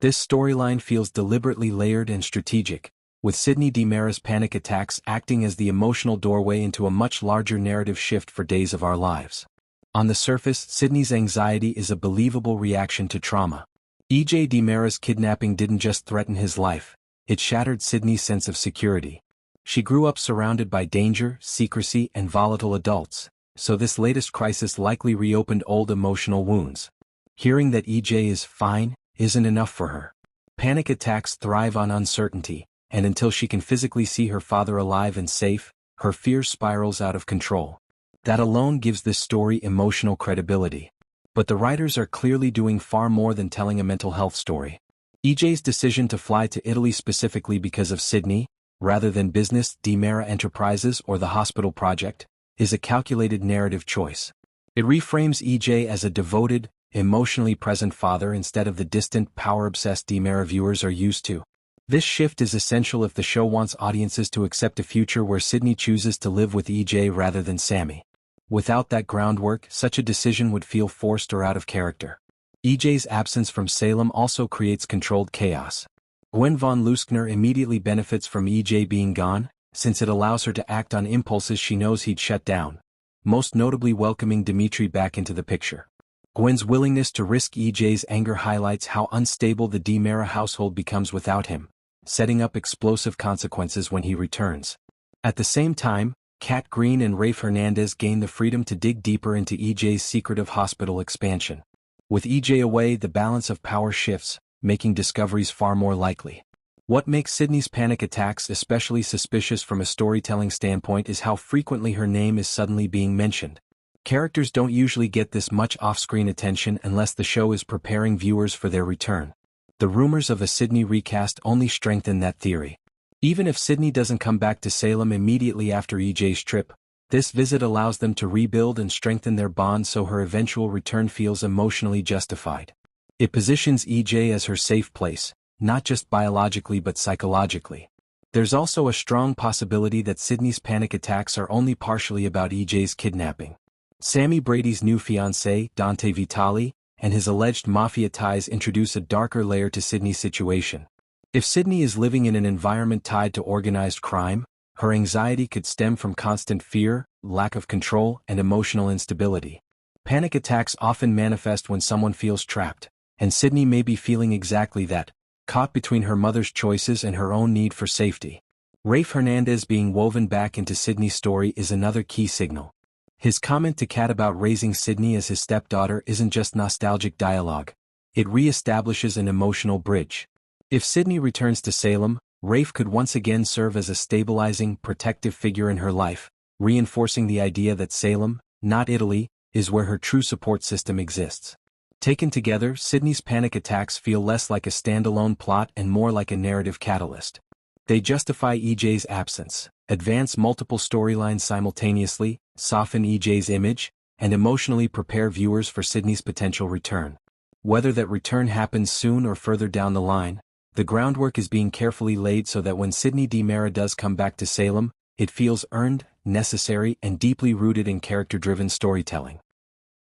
This storyline feels deliberately layered and strategic, with Sydney DiMera's panic attacks acting as the emotional doorway into a much larger narrative shift for Days of Our Lives. On the surface, Sydney's anxiety is a believable reaction to trauma. E.J. DiMera's kidnapping didn't just threaten his life, it shattered Sydney's sense of security. She grew up surrounded by danger, secrecy, and volatile adults, so this latest crisis likely reopened old emotional wounds. Hearing that E.J. is fine isn't enough for her. Panic attacks thrive on uncertainty, and until she can physically see her father alive and safe, her fear spirals out of control. That alone gives this story emotional credibility. But the writers are clearly doing far more than telling a mental health story. E.J.'s decision to fly to Italy specifically because of Sydney, rather than business, DiMera Enterprises or the hospital project, is a calculated narrative choice. It reframes E.J. as a devoted, emotionally present father instead of the distant, power-obsessed DiMera viewers are used to. This shift is essential if the show wants audiences to accept a future where Sydney chooses to live with E.J. rather than Sammy. Without that groundwork, such a decision would feel forced or out of character. E.J.'s absence from Salem also creates controlled chaos. Gwen von Leuskner immediately benefits from E.J. being gone, since it allows her to act on impulses she knows he'd shut down, most notably welcoming Dimitri back into the picture. Gwen's willingness to risk E.J.'s anger highlights how unstable the DiMera household becomes without him, setting up explosive consequences when he returns. At the same time, Cat Green and Rafe Hernandez gain the freedom to dig deeper into E.J.'s secretive hospital expansion. With E.J. away, the balance of power shifts, making discoveries far more likely. What makes Sydney's panic attacks especially suspicious from a storytelling standpoint is how frequently her name is suddenly being mentioned. Characters don't usually get this much off-screen attention unless the show is preparing viewers for their return. The rumors of a Sydney recast only strengthen that theory. Even if Sydney doesn't come back to Salem immediately after E.J.'s trip, this visit allows them to rebuild and strengthen their bond so her eventual return feels emotionally justified. It positions E.J. as her safe place, not just biologically but psychologically. There's also a strong possibility that Sydney's panic attacks are only partially about E.J.'s kidnapping. Sammy Brady's new fiancé, Dante Vitale, and his alleged mafia ties introduce a darker layer to Sydney's situation. If Sydney is living in an environment tied to organized crime, her anxiety could stem from constant fear, lack of control, and emotional instability. Panic attacks often manifest when someone feels trapped, and Sydney may be feeling exactly that, caught between her mother's choices and her own need for safety. Rafe Hernandez being woven back into Sydney's story is another key signal. His comment to Cat about raising Sydney as his stepdaughter isn't just nostalgic dialogue. It re-establishes an emotional bridge. If Sydney returns to Salem, Rafe could once again serve as a stabilizing, protective figure in her life, reinforcing the idea that Salem, not Italy, is where her true support system exists. Taken together, Sydney's panic attacks feel less like a standalone plot and more like a narrative catalyst. They justify E.J.'s absence, advance multiple storylines simultaneously, soften E.J.'s image, and emotionally prepare viewers for Sydney's potential return. Whether that return happens soon or further down the line, the groundwork is being carefully laid so that when Sydney DiMera does come back to Salem, it feels earned, necessary, and deeply rooted in character-driven storytelling.